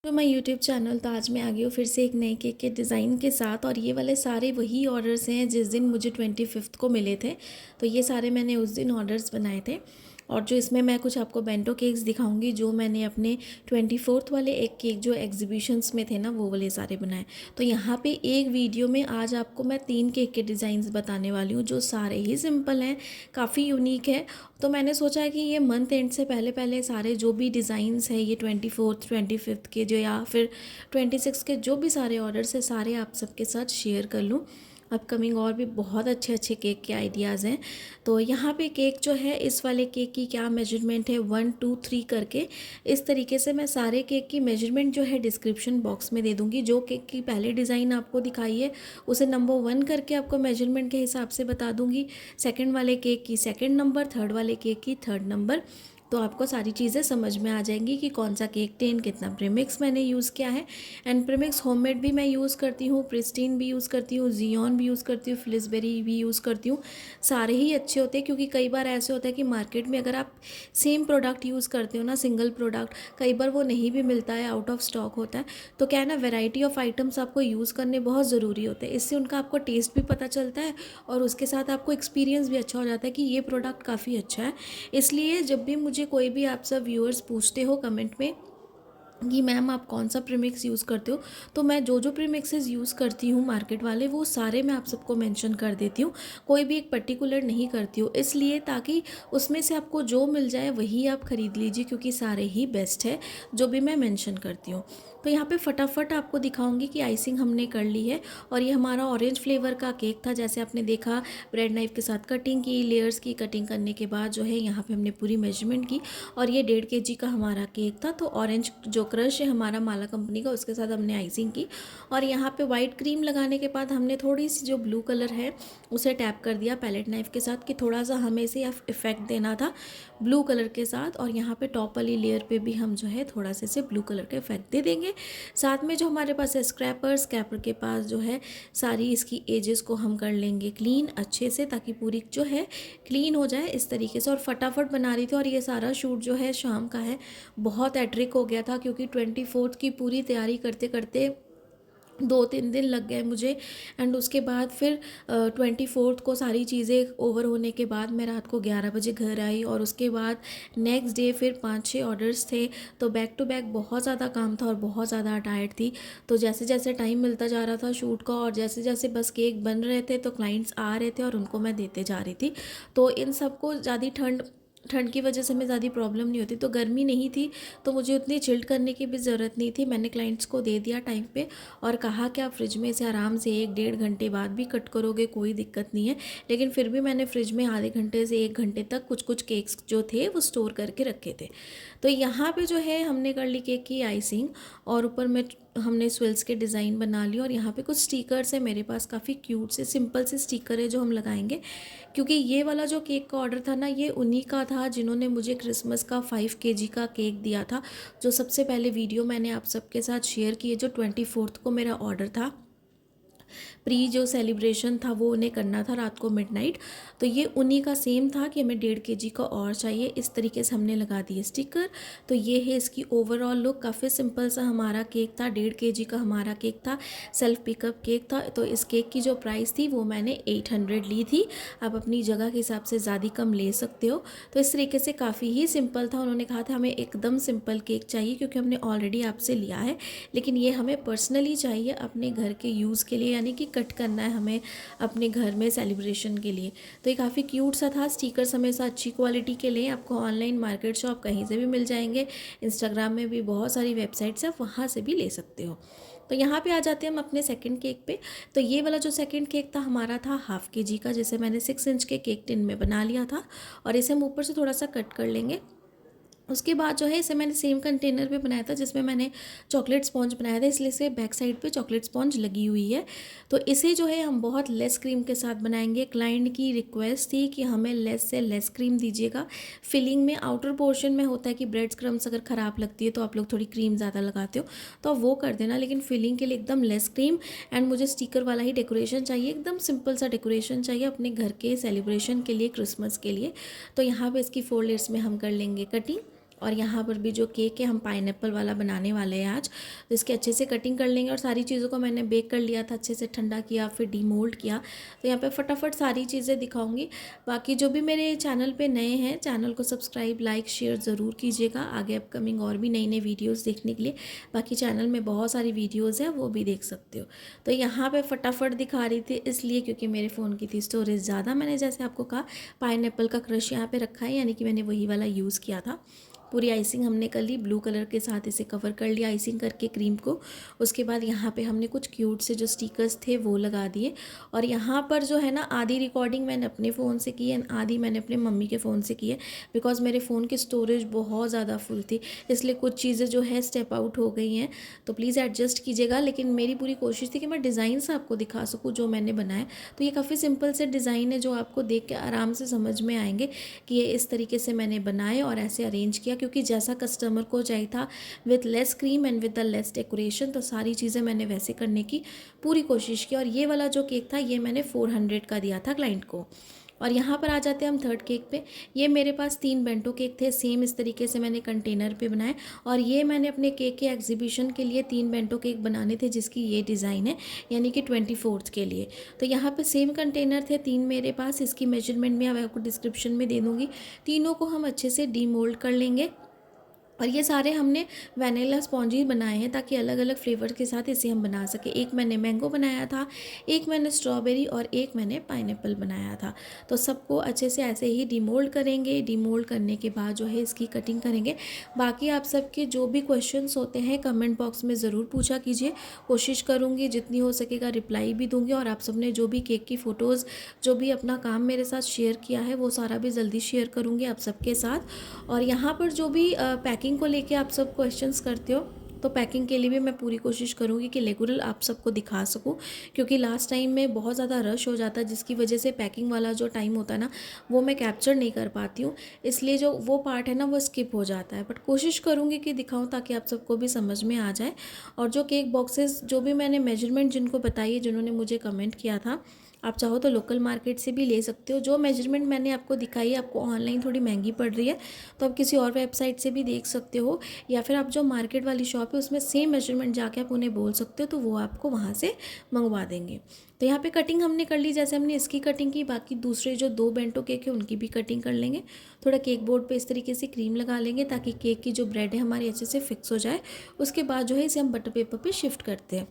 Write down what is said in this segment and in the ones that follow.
तो my YouTube channel. तो आज मैं आ गई हूँ फिर से एक नए केक के डिज़ाइन के साथ, और ये वाले सारे वही ऑर्डर्स हैं जिस दिन मुझे 25th को मिले थे। तो ये सारे मैंने उस दिन ऑर्डर्स बनाए थे। और जो इसमें मैं कुछ आपको बेंटो केक्स दिखाऊंगी जो मैंने अपने 24th वाले एक केक जो एग्जीबिशंस में थे ना, वो वाले सारे बनाए। तो यहाँ पे एक वीडियो में आज आपको मैं 3 केक के डिज़ाइंस बताने वाली हूँ जो सारे ही सिंपल हैं, काफ़ी यूनिक है। तो मैंने सोचा है कि ये मंथ एंड से पहले पहले सारे जो भी डिज़ाइंस है, ये 24th 25th के जो, या फिर 26 के जो भी सारे ऑर्डर्स है, सारे आप सबके साथ शेयर कर लूँ। अपकमिंग और भी बहुत अच्छे अच्छे केक के आइडियाज़ हैं। तो यहाँ पे केक जो है, इस वाले केक की क्या मेजरमेंट है 1 2 3 करके, इस तरीके से मैं सारे केक की मेजरमेंट जो है डिस्क्रिप्शन बॉक्स में दे दूँगी। जो केक की पहले डिज़ाइन आपको दिखाई है उसे नंबर 1 करके आपको मेजरमेंट के हिसाब से बता दूँगी, सेकंड वाले केक की सेकंड नंबर, थर्ड वाले केक की थर्ड नंबर। तो आपको सारी चीज़ें समझ में आ जाएंगी कि कौन सा केक टेन कितना प्रीमिक्स मैंने यूज़ किया है। एंड प्रीमिक्स होममेड भी मैं यूज़ करती हूँ, प्रिस्टीन भी यूज़ करती हूँ, जियोन भी यूज़ करती हूँ, फिलिसबेरी भी यूज़ करती हूँ। सारे ही अच्छे होते हैं, क्योंकि कई बार ऐसे होता है कि मार्केट में अगर आप सेम प्रोडक्ट यूज़ करते हो ना, सिंगल प्रोडक्ट, कई बार वो नहीं भी मिलता है, आउट ऑफ स्टॉक होता है। तो क्या है ना, वेराइटी ऑफ आइटम्स आपको यूज़ करने बहुत ज़रूरी होते हैं। इससे उनका आपको टेस्ट भी पता चलता है और उसके साथ आपको एक्सपीरियंस भी अच्छा हो जाता है कि ये प्रोडक्ट काफ़ी अच्छा है। इसलिए जब भी मुझे कोई भी आप सब व्यूअर्स पूछते हो कमेंट में कि मैम आप कौन सा प्रीमिक्स यूज़ करते हो, तो मैं जो जो प्रीमिक्सेस यूज़ करती हूँ मार्केट वाले, वो सारे मैं आप सबको मेंशन कर देती हूँ। कोई भी एक पर्टिकुलर नहीं करती हूँ, इसलिए ताकि उसमें से आपको जो मिल जाए वही आप ख़रीद लीजिए, क्योंकि सारे ही बेस्ट है जो भी मैं मेंशन करती हूँ। तो यहाँ पे फटाफट आपको दिखाऊंगी कि आइसिंग हमने कर ली है। और ये हमारा ऑरेंज फ्लेवर का केक था, जैसे आपने देखा ब्रेड नाइफ के साथ कटिंग की, लेयर्स की कटिंग करने के बाद जो है यहाँ पे हमने पूरी मेजरमेंट की। और ये 1.5 kg का हमारा केक था। तो ऑरेंज जो क्रश है हमारा माला कंपनी का, उसके साथ हमने आइसिंग की। और यहाँ पे वाइट क्रीम लगाने के बाद हमने थोड़ी सी जो ब्लू कलर है उसे टैप कर दिया पैलेट नाइफ के साथ, कि थोड़ा सा हमें इसे इफेक्ट देना था ब्लू कलर के साथ। और यहाँ पे टॉप वाली लेयर पे भी हम जो है थोड़ा सा इसे ब्लू कलर का इफेक्ट दे देंगे। साथ में जो हमारे पास है स्क्रैपर के पास जो है सारी इसकी एजेस को हम कर लेंगे क्लीन अच्छे से, ताकि पूरी जो है क्लीन हो जाए इस तरीके से। और फटाफट बना रही थी, और ये सारा शूट जो है शाम का है, बहुत एट्रिक हो गया था, क्योंकि 24th की पूरी तैयारी करते करते 2-3 दिन लग गए मुझे। एंड उसके बाद फिर 24th को सारी चीज़ें ओवर होने के बाद मैं रात को 11 बजे घर आई। और उसके बाद नेक्स्ट डे फिर 5-6 ऑर्डर्स थे। तो बैक टू बैक बहुत ज़्यादा काम था और बहुत ज़्यादा टायर्ड थी। तो जैसे जैसे टाइम मिलता जा रहा था शूट का, और जैसे जैसे बस केक बन रहे थे, तो क्लाइंट्स आ रहे थे और उनको मैं देते जा रही थी। तो इन सबको ज़्यादा ठंड ठंड की वजह से हमें ज़्यादा प्रॉब्लम नहीं होती। तो गर्मी नहीं थी तो मुझे उतनी चिल्ड करने की भी ज़रूरत नहीं थी। मैंने क्लाइंट्स को दे दिया टाइम पे, और कहा कि आप फ्रिज में से आराम से 1-1.5 घंटे बाद भी कट करोगे, कोई दिक्कत नहीं है। लेकिन फिर भी मैंने फ्रिज में आधे घंटे से 1 घंटे तक कुछ कुछ केक्स जो थे वो स्टोर करके रखे थे। तो यहाँ पे जो है हमने कर ली केक की आइसिंग, और ऊपर में हमने स्विल्स के डिज़ाइन बना लिए। और यहाँ पे कुछ स्टिकर्स है मेरे पास, काफ़ी क्यूट से सिंपल से स्टिकर है जो हम लगाएंगे, क्योंकि ये वाला जो केक का ऑर्डर था ना, ये उन्हीं का था जिन्होंने मुझे क्रिसमस का 5 kg का केक दिया था, जो सबसे पहले वीडियो मैंने आप सबके साथ शेयर की है, जो 24th को मेरा ऑर्डर था। प्री जो सेलिब्रेशन था वो उन्हें करना था रात को मिडनाइट। तो ये उन्हीं का सेम था कि हमें 1.5 kg का और चाहिए। इस तरीके से हमने लगा दिए स्टिकर। तो ये है इसकी ओवरऑल लुक। काफ़ी सिंपल सा हमारा केक था, 1.5 kg का हमारा केक था, सेल्फ पिकअप केक था। तो इस केक की जो प्राइस थी वो मैंने 800 ली थी। आप अपनी जगह के हिसाब से ज़्यादा कम ले सकते हो। तो इस तरीके से काफ़ी ही सिंपल था। उन्होंने कहा था हमें एकदम सिंपल केक चाहिए, क्योंकि हमने ऑलरेडी आपसे लिया है, लेकिन ये हमें पर्सनली चाहिए अपने घर के यूज़ के लिए, यानी कि कट करना है हमें अपने घर में सेलिब्रेशन के लिए। तो ये काफ़ी क्यूट सा था। स्टिकर्स हमेशा अच्छी क्वालिटी के लिए आपको ऑनलाइन मार्केट शॉप कहीं से भी मिल जाएंगे, इंस्टाग्राम में भी बहुत सारी वेबसाइट्स हैं, वहाँ से भी ले सकते हो। तो यहाँ पे आ जाते हैं हम अपने सेकंड केक पे। तो ये वाला जो सेकंड केक था हमारा था 1/2 kg का, जिसे मैंने 6 इंच के केक टिन में बना लिया था। और इसे हम ऊपर से थोड़ा सा कट कर लेंगे। उसके बाद जो है इसे मैंने सेम कंटेनर पे बनाया था जिसमें मैंने चॉकलेट स्पॉन्ज बनाया था, इसलिए इसे बैक साइड पे चॉकलेट स्पॉन्ज लगी हुई है। तो इसे जो है हम बहुत लेस क्रीम के साथ बनाएंगे। क्लाइंट की रिक्वेस्ट थी कि हमें लेस से लेस क्रीम दीजिएगा। फिलिंग में आउटर पोर्शन में होता है कि ब्रेड क्रम्स अगर ख़राब लगती है तो आप लोग थोड़ी क्रीम ज़्यादा लगाते हो, तो आप वो कर देना, लेकिन फिलिंग के लिए एकदम लेस क्रीम। एंड मुझे स्टिकर वाला ही डेकोरेशन चाहिए, एकदम सिंपल सा डेकोरेशन चाहिए अपने घर के सेलिब्रेशन के लिए, क्रिसमस के लिए। तो यहाँ पर इसकी 4 लेयर्स में हम कर लेंगे कटिंग। और यहाँ पर भी जो केक है हम पाइनएप्पल वाला बनाने वाले हैं आज, तो इसके अच्छे से कटिंग कर लेंगे। और सारी चीज़ों को मैंने बेक कर लिया था, अच्छे से ठंडा किया, फिर डीमोल्ड किया। तो यहाँ पे फटाफट सारी चीज़ें दिखाऊंगी। बाकी जो भी मेरे चैनल पे नए हैं, चैनल को सब्सक्राइब, लाइक, शेयर ज़रूर कीजिएगा आगे अपकमिंग और भी नई नई वीडियोज़ देखने के लिए। बाकी चैनल में बहुत सारी वीडियोज़ हैं, वो भी देख सकते हो। तो यहाँ पर फटाफट दिखा रही थी इसलिए क्योंकि मेरे फ़ोन की थी स्टोरेज ज़्यादा। मैंने जैसे आपको कहा पाइनएप्पल का क्रश यहाँ पर रखा है, यानी कि मैंने वही वाला यूज़ किया था। पूरी आइसिंग हमने कर ली, ब्लू कलर के साथ इसे कवर कर लिया आइसिंग करके क्रीम को। उसके बाद यहाँ पे हमने कुछ क्यूट से जो स्टिकर्स थे वो लगा दिए। और यहाँ पर जो है ना, आधी रिकॉर्डिंग मैंने अपने फ़ोन से की है, आधी मैंने अपने मम्मी के फ़ोन से की है, बिकॉज़ मेरे फ़ोन की स्टोरेज बहुत ज़्यादा फुल थी, इसलिए कुछ चीज़ें जो है स्टेप आउट हो गई हैं, तो प्लीज़ एडजस्ट कीजिएगा। लेकिन मेरी पूरी कोशिश थी कि मैं डिज़ाइंस आपको दिखा सकूँ जो मैंने बनाए। तो ये काफ़ी सिंपल से डिज़ाइन है जो आपको देख के आराम से समझ में आएंगे कि ये इस तरीके से मैंने बनाए और ऐसे अरेंज किया, क्योंकि जैसा कस्टमर को चाहिए था with less cream and with the less decoration, तो सारी चीज़ें मैंने वैसे करने की पूरी कोशिश की। और ये वाला जो केक था ये मैंने 400 का दिया था क्लाइंट को। और यहाँ पर आ जाते हैं हम थर्ड केक पे। ये मेरे पास 3 बेंटो केक थे, सेम इस तरीके से मैंने कंटेनर पे बनाए। और ये मैंने अपने केक के एग्जीबिशन के लिए 3 बेंटो केक बनाने थे, जिसकी ये डिज़ाइन है, यानी कि 24th के लिए। तो यहाँ पे सेम कंटेनर थे 3 मेरे पास। इसकी मेजरमेंट मैं आपको डिस्क्रिप्शन में दे दूँगी। तीनों को हम अच्छे से डीमोल्ड कर लेंगे। और ये सारे हमने वैनिला स्पॉन्जी बनाए हैं ताकि अलग अलग फ्लेवर के साथ इसे हम बना सकें। एक मैंने मैंगो बनाया था, एक मैंने स्ट्रॉबेरी और एक मैंने पाइनएप्पल बनाया था। तो सबको अच्छे से ऐसे ही डीमोल्ड करेंगे। डीमोल्ड करने के बाद जो है इसकी कटिंग करेंगे। बाकी आप सबके जो भी क्वेश्चंस होते हैं कमेंट बॉक्स में ज़रूर पूछा कीजिए, कोशिश करूँगी जितनी हो सकेगा रिप्लाई भी दूँगी। और आप सबने जो भी केक की फ़ोटोज़, जो भी अपना काम मेरे साथ शेयर किया है, वो सारा भी जल्दी शेयर करूँगी आप सबके साथ। और यहाँ पर जो भी पैकिंग को लेके आप सब क्वेश्चंस करते हो, तो पैकिंग के लिए भी मैं पूरी कोशिश करूँगी कि रेगुलर आप सबको दिखा सकूँ, क्योंकि लास्ट टाइम में बहुत ज़्यादा रश हो जाता है, जिसकी वजह से पैकिंग वाला जो टाइम होता है ना, वो मैं कैप्चर नहीं कर पाती हूँ। इसलिए जो वो पार्ट है ना, वो स्किप हो जाता है। बट कोशिश करूँगी कि दिखाऊँ ताकि आप सबको भी समझ में आ जाए। और जो केक बॉक्सेस जो भी मैंने मेजरमेंट जिनको बताई है, जिन्होंने मुझे कमेंट किया था, आप चाहो तो लोकल मार्केट से भी ले सकते हो। जो मेजरमेंट मैंने आपको दिखाई है, आपको ऑनलाइन थोड़ी महंगी पड़ रही है, तो आप किसी और वेबसाइट से भी देख सकते हो, या फिर आप जो मार्केट वाली शॉप है उसमें सेम मेजरमेंट जाके आप उन्हें बोल सकते हो, तो वो आपको वहाँ से मंगवा देंगे। तो यहाँ पे कटिंग हमने कर ली, जैसे हमने इसकी कटिंग की, बाकी दूसरे जो 2 बेंटो केक है उनकी भी कटिंग कर लेंगे। थोड़ा केक बोर्ड पे इस तरीके से क्रीम लगा लेंगे ताकि केक की जो ब्रेड है हमारी अच्छे से फिक्स हो जाए। उसके बाद जो है इसे हम बटर पेपर पे शिफ्ट करते हैं।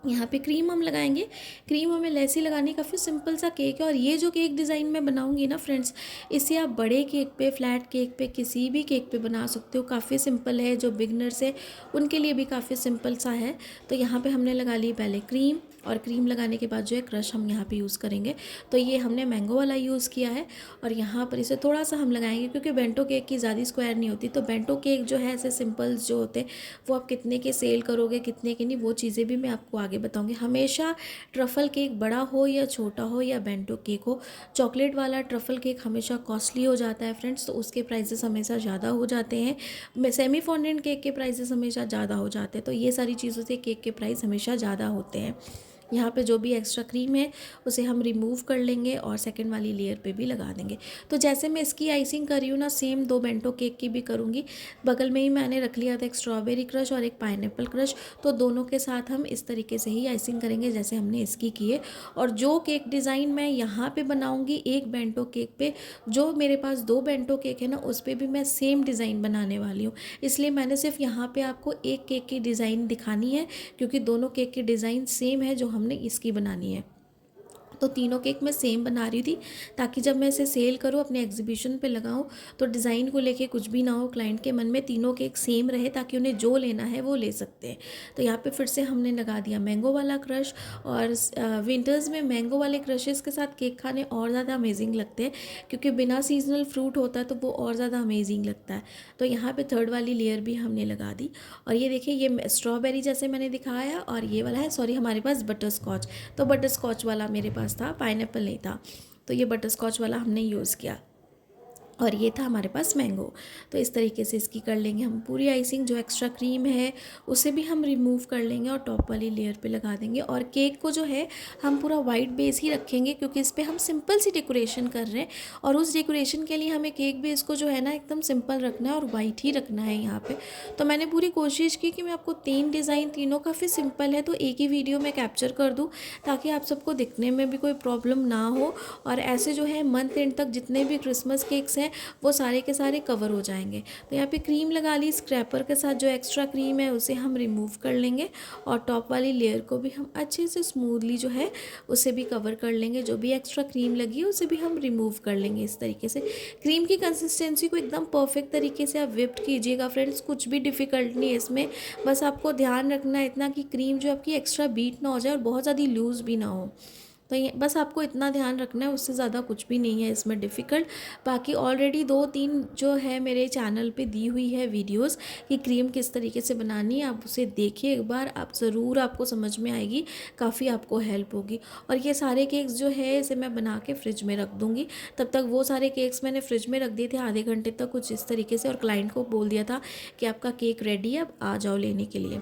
यहाँ पे क्रीम हम लगाएंगे। क्रीम हमें लैसी लगानी, काफ़ी सिंपल सा केक है। और ये जो केक डिज़ाइन मैं बनाऊंगी ना फ्रेंड्स, इसे आप बड़े केक पे, फ्लैट केक पे, किसी भी केक पे बना सकते हो। काफ़ी सिंपल है, जो बिगनर्स है उनके लिए भी काफ़ी सिंपल सा है। तो यहाँ पे हमने लगा ली पहले क्रीम, और क्रीम लगाने के बाद जो है क्रश हम यहाँ पे यूज़ करेंगे। तो ये हमने मैंगो वाला यूज़ किया है। और यहाँ पर इसे थोड़ा सा हम लगाएंगे, क्योंकि बेंटो केक की ज़्यादा स्क्वायर नहीं होती। तो बेंटो केक जो है ऐसे सिंपल्स जो होते हैं, वो आप कितने के सेल करोगे, कितने के नहीं, वो चीज़ें भी मैं आपको आगे बताऊंगी। हमेशा ट्रफ़ल केक बड़ा हो या छोटा हो या बेंटो केक हो, चॉकलेट वाला ट्रफ़ल केक हमेशा कॉस्टली हो जाता है फ्रेंड्स, तो उसके प्राइसेस हमेशा ज़्यादा हो जाते हैं। सेमी फॉन्डेंट केक के प्राइसेस हमेशा ज़्यादा हो जाते हैं। तो ये सारी चीज़ों से केक के प्राइस हमेशा ज़्यादा होते हैं। यहाँ पे जो भी एक्स्ट्रा क्रीम है उसे हम रिमूव कर लेंगे और सेकंड वाली लेयर पे भी लगा देंगे। तो जैसे मैं इसकी आइसिंग कर रही हूँ ना, सेम 2 बेंटो केक की भी करूँगी। बगल में ही मैंने रख लिया था एक स्ट्रॉबेरी क्रश और एक पाइनएप्पल क्रश, तो दोनों के साथ हम इस तरीके से ही आइसिंग करेंगे जैसे हमने इसकी की है। और जो केक डिज़ाइन मैं यहाँ पे बनाऊँगी एक बेंटो केक पे, जो मेरे पास 2 बेंटो केक है ना, उस पर भी मैं सेम डिज़ाइन बनाने वाली हूँ। इसलिए मैंने सिर्फ यहाँ पे आपको एक केक की डिज़ाइन दिखानी है, क्योंकि दोनों केक की डिज़ाइन सेम है जो हमने इसकी बनानी है। तो तीनों केक मैं सेम बना रही थी, ताकि जब मैं इसे सेल करूँ, अपने एग्जीबिशन पे लगाऊँ, तो डिज़ाइन को लेके कुछ भी ना हो क्लाइंट के मन में, तीनों केक सेम रहे ताकि उन्हें जो लेना है वो ले सकते हैं। तो यहाँ पे फिर से हमने लगा दिया मैंगो वाला क्रश। और विंटर्स में मैंगो वाले क्रशेस के साथ केक खाने और ज़्यादा अमेजिंग लगते हैं, क्योंकि बिना सीजनल फ्रूट होता है तो वो और ज़्यादा अमेजिंग लगता है। तो यहाँ पर थर्ड वाली लेयर भी हमने लगा दी। और ये देखिए, ये स्ट्रॉबेरी जैसे मैंने दिखाया, और ये वाला है, सॉरी, हमारे पास बटर स्कॉच, तो बटर स्कॉच वाला मेरे पास था, पाइनएप्पल नहीं था, तो ये बटर स्कॉच वाला हमने यूज़ किया। और ये था हमारे पास मैंगो। तो इस तरीके से इसकी कर लेंगे हम पूरी आइसिंग। जो एक्स्ट्रा क्रीम है उसे भी हम रिमूव कर लेंगे और टॉप वाली लेयर पे लगा देंगे। और केक को जो है हम पूरा वाइट बेस ही रखेंगे, क्योंकि इस पर हम सिंपल सी डेकोरेशन कर रहे हैं, और उस डेकोरेशन के लिए हमें केक बेस को जो है ना एकदम सिंपल रखना है और वाइट ही रखना है यहाँ पे। तो मैंने पूरी कोशिश की कि मैं आपको 3 डिज़ाइन, तीनों काफ़ी सिंपल है, तो एक ही वीडियो में कैप्चर कर दूँ, ताकि आप सबको दिखने में भी कोई प्रॉब्लम ना हो। और ऐसे जो है मंथ एंड तक जितने भी क्रिसमस केक्स हैं वो सारे के सारे कवर हो जाएंगे। तो यहाँ पे क्रीम लगा ली स्क्रैपर के साथ। जो एक्स्ट्रा क्रीम है उसे हम रिमूव कर लेंगे, और टॉप वाली लेयर को भी हम अच्छे से स्मूथली जो है उसे भी कवर कर लेंगे। जो भी एक्स्ट्रा क्रीम लगी है उसे भी हम रिमूव कर लेंगे इस तरीके से। क्रीम की कंसिस्टेंसी को एकदम परफेक्ट तरीके से आप विप्ड कीजिएगा फ्रेंड्स, कुछ भी डिफ़िकल्ट नहीं है इसमें। बस आपको ध्यान रखना है इतना कि क्रीम जो आपकी एक्स्ट्रा बीट ना हो जाए और बहुत ज़्यादा लूज़ भी ना हो। तो ये बस आपको इतना ध्यान रखना है, उससे ज़्यादा कुछ भी नहीं है इसमें डिफ़िकल्ट। बाकी ऑलरेडी 2-3 जो है मेरे चैनल पे दी हुई है वीडियोस कि क्रीम किस तरीके से बनानी है, आप उसे देखिए एक बार, आप ज़रूर आपको समझ में आएगी, काफ़ी आपको हेल्प होगी। और ये सारे केक्स जो है इसे मैं बना के फ्रिज में रख दूँगी। तब तक वो सारे केक्स मैंने फ्रिज में रख दिए थे आधे घंटे तक कुछ इस तरीके से, और क्लाइंट को बोल दिया था कि आपका केक रेडी है, अब आ जाओ लेने के लिए।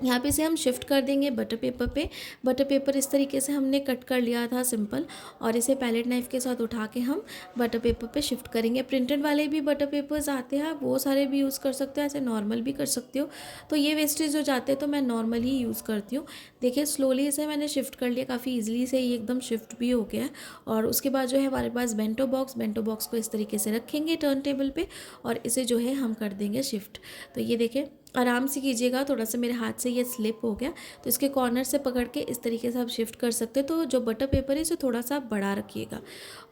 यहाँ पे से हम शिफ्ट कर देंगे बटर पेपर पे। बटर पेपर इस तरीके से हमने कट कर लिया था सिंपल, और इसे पैलेट नाइफ़ के साथ उठा के हम बटर पेपर पे शिफ्ट करेंगे। प्रिंटेड वाले भी बटर पेपर्स आते हैं, आप वो सारे भी यूज़ कर सकते हो, ऐसे नॉर्मल भी कर सकते हो। तो ये वेस्टेज हो जाते हैं तो मैं नॉर्मल ही यूज़ करती हूँ। देखिए स्लोली इसे मैंने शिफ्ट कर लिया, काफ़ी ईजिली से ये एकदम शिफ्ट भी हो गया है। और उसके बाद जो है हमारे पास बेंटो बॉक्स को इस तरीके से रखेंगे टर्न टेबल पे, और इसे जो है हम कर देंगे शिफ्ट। तो ये देखिए आराम से कीजिएगा, थोड़ा सा मेरे हाथ से ये स्लिप हो गया, तो इसके कॉर्नर से पकड़ के इस तरीके से आप शिफ्ट कर सकते हो। तो जो बटर पेपर है इसे थोड़ा सा बड़ा रखिएगा।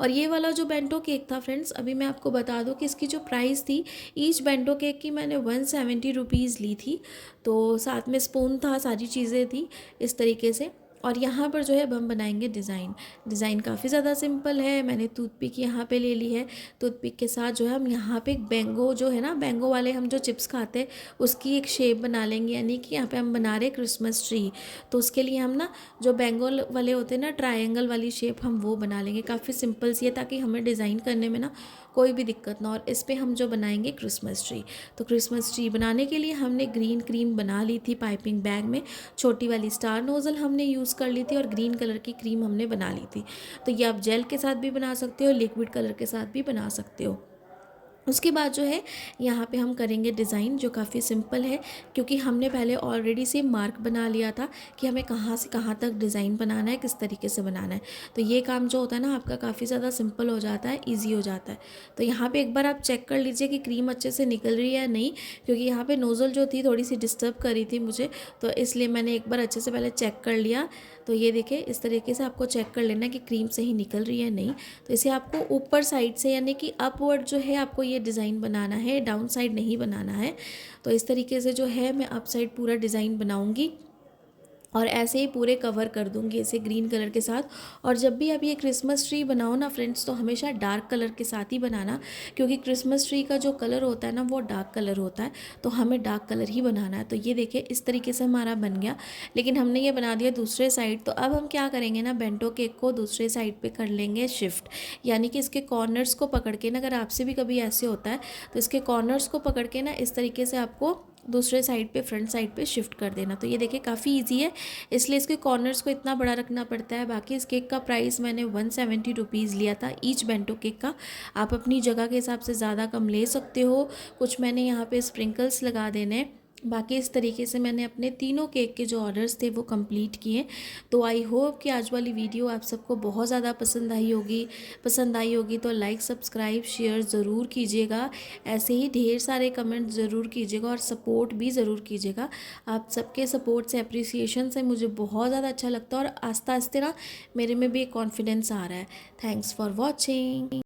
और ये वाला जो बेंटो केक था फ्रेंड्स, अभी मैं आपको बता दूं कि इसकी जो प्राइस थी ईच बेंटो केक की, मैंने 170 रुपीज़ ली थी। तो साथ में स्पून था, सारी चीज़ें थी इस तरीके से। और यहाँ पर जो है अब हम बनाएंगे डिज़ाइन काफ़ी ज़्यादा सिंपल है। मैंने टूथपिक यहाँ पे ले ली है, टूथपिक के साथ जो है हम यहाँ पे एक बैंगो जो है ना, बैंगो वाले हम जो चिप्स खाते हैं उसकी एक शेप बना लेंगे, यानी कि यहाँ पे हम बना रहे क्रिसमस ट्री। तो उसके लिए हम ना जो बैंगो वाले होते हैं ना, ट्रायंगल वाली शेप, हम वो बना लेंगे। काफ़ी सिंपल सी है, ताकि हमें डिज़ाइन करने में ना कोई भी दिक्कत ना हो। और इस पर हम जो बनाएंगे क्रिसमस ट्री। तो क्रिसमस ट्री बनाने के लिए हमने ग्रीन क्रीम बना ली थी पाइपिंग बैग में, छोटी वाली स्टार नोज़ल हमने यूज़ कर ली थी, और ग्रीन कलर की क्रीम हमने बना ली थी। तो ये आप जेल के साथ भी बना सकते हो, लिक्विड कलर के साथ भी बना सकते हो। उसके बाद जो है यहाँ पे हम करेंगे डिज़ाइन, जो काफ़ी सिंपल है, क्योंकि हमने पहले ऑलरेडी से मार्क बना लिया था कि हमें कहाँ से कहाँ तक डिज़ाइन बनाना है, किस तरीके से बनाना है। तो ये काम जो होता है ना आपका काफ़ी ज़्यादा सिंपल हो जाता है, ईजी हो जाता है। तो यहाँ पे एक बार आप चेक कर लीजिए कि क्रीम अच्छे से निकल रही है या नहीं, क्योंकि यहाँ पर नोज़ल जो थी थोड़ी सी डिस्टर्ब कर रही थी मुझे, तो इसलिए मैंने एक बार अच्छे से पहले चेक कर लिया। तो ये देखिए इस तरीके से आपको चेक कर लेना कि क्रीम सही निकल रही है नहीं। तो इसे आपको ऊपर साइड से, यानी कि अपवर्ड जो है आपको ये डिज़ाइन बनाना है, डाउन साइड नहीं बनाना है। तो इस तरीके से जो है मैं अप साइड पूरा डिज़ाइन बनाऊंगी, और ऐसे ही पूरे कवर कर दूंगी इसे ग्रीन कलर के साथ। और जब भी आप ये क्रिसमस ट्री बनाओ ना फ्रेंड्स, तो हमेशा डार्क कलर के साथ ही बनाना, क्योंकि क्रिसमस ट्री का जो कलर होता है ना वो डार्क कलर होता है, तो हमें डार्क कलर ही बनाना है। तो ये देखिए इस तरीके से हमारा बन गया, लेकिन हमने ये बना दिया दूसरे साइड। तो अब हम क्या करेंगे ना, बेंटो केक को दूसरे साइड पर कर लेंगे शिफ्ट, यानी कि इसके कॉर्नर्स को पकड़ के ना, अगर आपसे भी कभी ऐसे होता है तो इसके कॉर्नर्स को पकड़ के ना इस तरीके से आपको दूसरे साइड पे, फ्रंट साइड पे शिफ्ट कर देना। तो ये देखिए काफ़ी इजी है, इसलिए इसके कॉर्नर्स को इतना बड़ा रखना पड़ता है। बाकी इस केक का प्राइस मैंने 170 रुपीज़ लिया था ईच बेंटो केक का। आप अपनी जगह के हिसाब से ज़्यादा कम ले सकते हो। कुछ मैंने यहाँ पे स्प्रिंकल्स लगा देने हैं। बाकी इस तरीके से मैंने अपने तीनों केक के जो ऑर्डर्स थे वो कंप्लीट किए। तो आई होप कि आज वाली वीडियो आप सबको बहुत ज़्यादा पसंद आई होगी। तो लाइक, सब्सक्राइब, शेयर ज़रूर कीजिएगा। ऐसे ही ढेर सारे कमेंट ज़रूर कीजिएगा, और सपोर्ट भी ज़रूर कीजिएगा। आप सबके सपोर्ट से, अप्रिसिएशन से मुझे बहुत ज़्यादा अच्छा लगता है, और आस्ते आस्ते ना मेरे में भी एक कॉन्फिडेंस आ रहा है। Thanks for watching.